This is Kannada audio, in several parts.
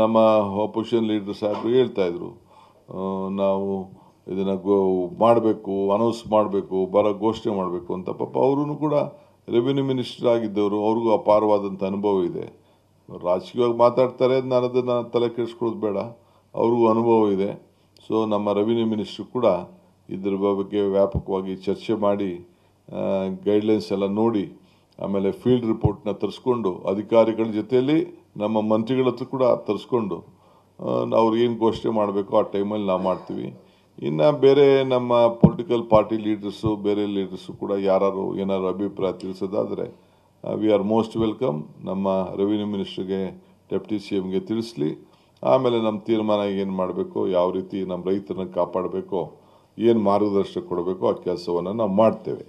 ನಮ್ಮ ಆಪೋಸಿಷನ್ ಲೀಡರ್ ಸಾಹೇಬರು ಹೇಳ್ತಾಯಿದ್ರು, ನಾವು ಇದನ್ನು ಮಾಡಬೇಕು, ಅನೌನ್ಸ್ ಮಾಡಬೇಕು, ಘೋಷಣೆ ಮಾಡಬೇಕು ಅಂತ. ಪಾಪ ಅವರು ಕೂಡ ರೆವಿನ್ಯೂ ಮಿನಿಸ್ಟರ್ ಆಗಿದ್ದವರು, ಅವ್ರಿಗೂ ಅಪಾರವಾದಂಥ ಅನುಭವ ಇದೆ. ರಾಜಕೀಯವಾಗಿ ಮಾತಾಡ್ತಾರೆ, ನಾನು ಅದನ್ನು ತಲೆ ಕೆಡಿಸ್ಕೊಳ್ಳೋದು ಬೇಡ, ಅವ್ರಿಗೂ ಅನುಭವ ಇದೆ. ಸೊ ನಮ್ಮ ರೆವಿನ್ಯೂ ಮಿನಿಸ್ಟ್ರು ಕೂಡ ಇದ್ರ ಬಗ್ಗೆ ವ್ಯಾಪಕವಾಗಿ ಚರ್ಚೆ ಮಾಡಿ ಗೈಡ್ಲೈನ್ಸ್ ಎಲ್ಲ ನೋಡಿ, ಆಮೇಲೆ ಫೀಲ್ಡ್ ರಿಪೋರ್ಟ್ನ ತರಿಸ್ಕೊಂಡು ಅಧಿಕಾರಿಗಳ ಜೊತೆಯಲ್ಲಿ ನಮ್ಮ ಮಂತ್ರಿಗಳ ಹತ್ರ ಕೂಡ ತರಿಸ್ಕೊಂಡು ಅವ್ರು ಏನು ಘೋಷಣೆ ಮಾಡಬೇಕು ಆ ಟೈಮಲ್ಲಿ ನಾವು ಮಾಡ್ತೀವಿ. ಇನ್ನು ಬೇರೆ ನಮ್ಮ ಪೊಲಿಟಿಕಲ್ ಪಾರ್ಟಿ ಲೀಡರ್ಸು, ಬೇರೆ ಲೀಡರ್ಸು ಕೂಡ ಯಾರು ಏನಾದ್ರು ಅಭಿಪ್ರಾಯ ತಿಳಿಸೋದಾದರೆ ವಿ ಆರ್ ಮೋಸ್ಟ್ ವೆಲ್ಕಮ್. ನಮ್ಮ ರೆವಿನ್ಯೂ ಮಿನಿಸ್ಟ್ರಿಗೆ, ಡೆಪ್ಟಿ ಸಿ ಎಂಗೆ ತಿಳಿಸ್ಲಿ. ಆಮೇಲೆ ನಮ್ಮ ತೀರ್ಮಾನ ಏನು ಮಾಡಬೇಕು, ಯಾವ ರೀತಿ ನಮ್ಮ ರೈತರನ್ನ ಕಾಪಾಡಬೇಕು, ಏನು ಮಾರ್ಗದರ್ಶನ ಕೊಡಬೇಕು ಆ ಕೆಲಸವನ್ನು ನಾವು ಮಾಡ್ತೇವೆ.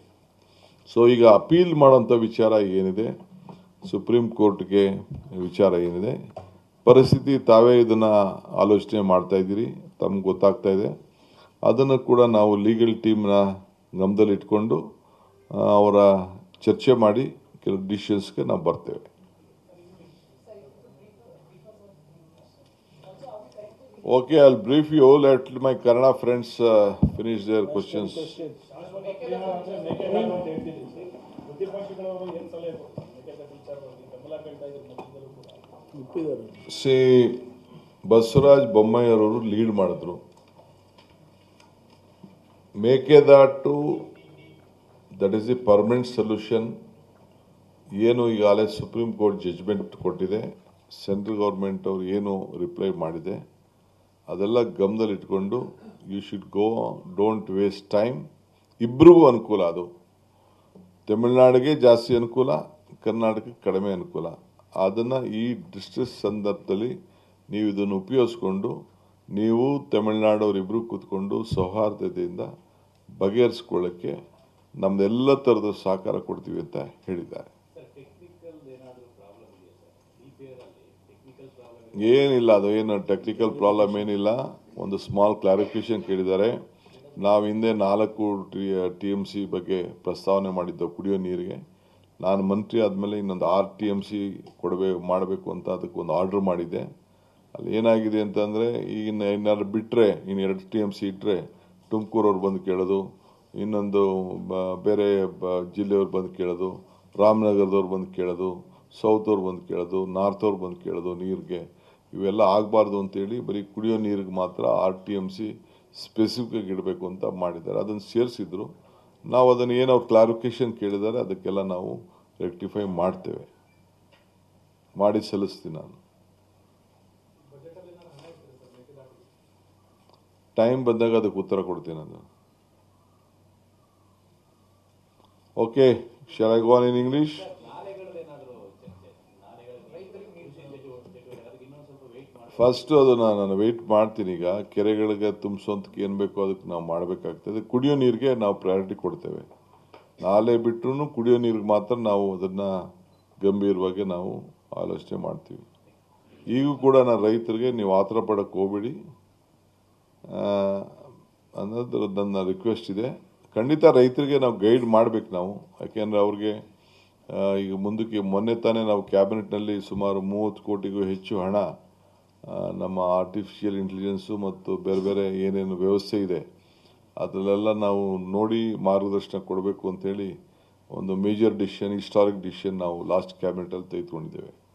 ಸೊ ಈಗ ಅಪೀಲ್ ಮಾಡೋಂಥ ವಿಚಾರ ಏನಿದೆ, ಸುಪ್ರೀಂ ಕೋರ್ಟ್ಗೆ ವಿಚಾರ ಏನಿದೆ, ಪರಿಸ್ಥಿತಿ ತಾವೇ ಇದನ್ನು ಆಲೋಚನೆ ಮಾಡ್ತಾ ಇದ್ದೀರಿ, ತಮ್ಗೆ ಗೊತ್ತಾಗ್ತಾ ಇದೆ. ಅದನ್ನು ಕೂಡ ನಾವು ಲೀಗಲ್ ಟೀಮ್ನ ಗಮನದಲ್ಲಿ ಇಟ್ಕೊಂಡು ಅವರ ಚರ್ಚೆ ಮಾಡಿ ಕೆಲವು ಡಿಸಿಷನ್ಸ್ಗೆ ನಾವು ಬರ್ತೇವೆ. Okay, I'll brief you. Let my Kannada friends finish their questions. See, Basavaraj ಬೊಮ್ಮಾಯಿಯವರು ಲೀಡ್ ಮಾಡಿದ್ರು. Mekedatu that is the permanent solution. ಏನು ಈಗಾಗಲೇ ಸುಪ್ರೀಂ ಕೋರ್ಟ್ ಜಡ್ಜ್ಮೆಂಟ್ ಕೊಟ್ಟಿದೆ, ಸೆಂಟ್ರಲ್ ಗೌರ್ಮೆಂಟ್ ಅವರು ಏನು ರಿಪ್ಲೈ ಮಾಡಿದೆ, ಅದೆಲ್ಲ ಗಮನದಲ್ಲಿ ಇಟ್ಕೊಂಡು you should go, don't waste time. ಇಬ್ಬರಿಗೂ ಅನುಕೂಲ. ಅದು ತಮಿಳುನಾಡಿಗೆ ಜಾಸ್ತಿ ಅನುಕೂಲ, ಕರ್ನಾಟಕಕ್ಕೆ ಕಡಿಮೆ ಅನುಕೂಲ. ಅದನ್ನು ಈ ಡಿಸ್ಟ್ರೆಸ್ ಸಂದರ್ಭದಲ್ಲಿ ನೀವು ಇದನ್ನು ಉಪಯೋಗಿಸ್ಕೊಂಡು ನೀವು ತಮಿಳುನಾಡವರಿಬ್ಬರು ಕೂತ್ಕೊಂಡು ಸೌಹಾರ್ದತೆಯಿಂದ ಬಗೆಹರಿಸ್ಕೊಳ್ಳೋಕ್ಕೆ ನಮ್ದೆಲ್ಲ ಥರದ ಸಹಕಾರ ಕೊಡ್ತೀವಿ ಅಂತ ಹೇಳಿದ್ದಾರೆ. ಏನಿಲ್ಲ, ಅದು ಏನು ಟೆಕ್ನಿಕಲ್ ಪ್ರಾಬ್ಲಮ್ ಏನಿಲ್ಲ. ಒಂದು ಸ್ಮಾಲ್ ಕ್ಲಾರಿಫಿಕೇಶನ್ ಕೇಳಿದ್ದಾರೆ. ನಾವು ಹಿಂದೆ 4 TMC ಬಗ್ಗೆ ಪ್ರಸ್ತಾವನೆ ಮಾಡಿದ್ದೆವು ಕುಡಿಯೋ ನೀರಿಗೆ. ನಾನು ಮಂತ್ರಿ ಆದಮೇಲೆ ಇನ್ನೊಂದು 6 TMC ಮಾಡಬೇಕು ಅಂತ ಅದಕ್ಕೆ ಒಂದು ಆರ್ಡರ್ ಮಾಡಿದ್ದೆ. ಅಲ್ಲಿ ಏನಾಗಿದೆ ಅಂತಂದರೆ, ಈಗ ಏನಾದ್ರು ಬಿಟ್ಟರೆ, ಇನ್ನು 2 TMC ಇಟ್ಟರೆ ತುಮಕೂರವ್ರು ಬಂದು ಕೇಳೋದು, ಇನ್ನೊಂದು ಬೇರೆ ಜಿಲ್ಲೆಯವ್ರು ಬಂದು ಕೇಳೋದು, ರಾಮನಗರದವ್ರು ಬಂದು ಕೇಳೋದು, ಸೌತ್ ಅವ್ರು ಬಂದು ಕೇಳೋದು, ನಾರ್ತ್ ಅವ್ರು ಬಂದು ಕೇಳೋದು ನೀರಿಗೆ. ಇವೆಲ್ಲ ಆಗಬಾರ್ದು ಅಂತೇಳಿ ಬರೀ ಕುಡಿಯೋ ನೀರಿಗೆ ಮಾತ್ರ 6 TMC ಸ್ಪೆಸಿಫಿಕ್ ಇಡಬೇಕು ಅಂತ ಮಾಡಿದ್ದಾರೆ. ಅದನ್ನು ಸೇರಿಸಿದ್ರು. ನಾವು ಅದನ್ನು ಏನು ಅವ್ರು ಕ್ಲಾರಿಫಿಕೇಶನ್ ಕೇಳಿದ್ದಾರೆ ಅದಕ್ಕೆಲ್ಲ ನಾವು ರೆಕ್ಟಿಫೈ ಮಾಡ್ತೇವೆ, ಮಾಡಿ ಸಲ್ಲಿಸ್ತೀನಿ. ನಾನು ಟೈಮ್ ಬಂದಾಗ ಅದಕ್ಕೆ ಉತ್ತರ ಕೊಡ್ತೀನಿ. ನಾನು okay, shall I go on in English? First ಅದನ್ನು ನಾನು ವೆಯ್ಟ್ ಮಾಡ್ತೀನಿ. ಈಗ ಕೆರೆಗಳಿಗೆ ತುಂಬಿಸೋಂತಕ್ಕೆ ಏನು ಬೇಕೋ ಅದಕ್ಕೆ ನಾವು ಮಾಡಬೇಕಾಗ್ತದೆ. ಕುಡಿಯೋ ನೀರಿಗೆ ನಾವು ಪ್ರಯಾರಿಟಿ ಕೊಡ್ತೇವೆ. ನಾಲೆ ಬಿಟ್ಟರು ಕುಡಿಯೋ ನೀರಿಗೆ ಮಾತ್ರ ನಾವು ಅದನ್ನು ಗಂಭೀರವಾಗಿ ನಾವು ಆಲೋಚನೆ ಮಾಡ್ತೀವಿ. ಈಗೂ ಕೂಡ ನಾನು ರೈತರಿಗೆ ನೀವು ಆತರ ಪಡೋಕ್ಕೆ ಹೋಗ್ಬೇಡಿ ಅನ್ನೋದು ನನ್ನ ರಿಕ್ವೆಸ್ಟ್ ಇದೆ. ಖಂಡಿತ ರೈತರಿಗೆ ನಾವು ಗೈಡ್ ಮಾಡಬೇಕು ನಾವು, ಯಾಕೆಂದರೆ ಅವ್ರಿಗೆ ಈಗ ಮುಂದಕ್ಕೆ ಮೊನ್ನೆ ತಾನೇ ನಾವು ಕ್ಯಾಬಿನೆಟ್ನಲ್ಲಿ ಸುಮಾರು 30 ಕೋಟಿಗೂ ಹೆಚ್ಚು ಹಣ ನಮ್ಮ ಆರ್ಟಿಫಿಷಿಯಲ್ ಇಂಟೆಲಿಜೆನ್ಸು ಮತ್ತು ಬೇರೆ ಬೇರೆ ಏನೇನು ವ್ಯವಸ್ಥೆ ಇದೆ ಅದರಲ್ಲೆಲ್ಲ ನಾವು ನೋಡಿ ಮಾರ್ಗದರ್ಶನ ಕೊಡಬೇಕು ಅಂತೇಳಿ ಒಂದು ಮೇಜರ್ ಡಿಸಿಷನ್, ಹಿಸ್ಟಾರಿಕ್ ಡಿಸಿಷನ್ ನಾವು ಲಾಸ್ಟ್ ಕ್ಯಾಬಿನೆಟಲ್ಲಿ ತೆಗೆದುಕೊಂಡಿದ್ದೇವೆ.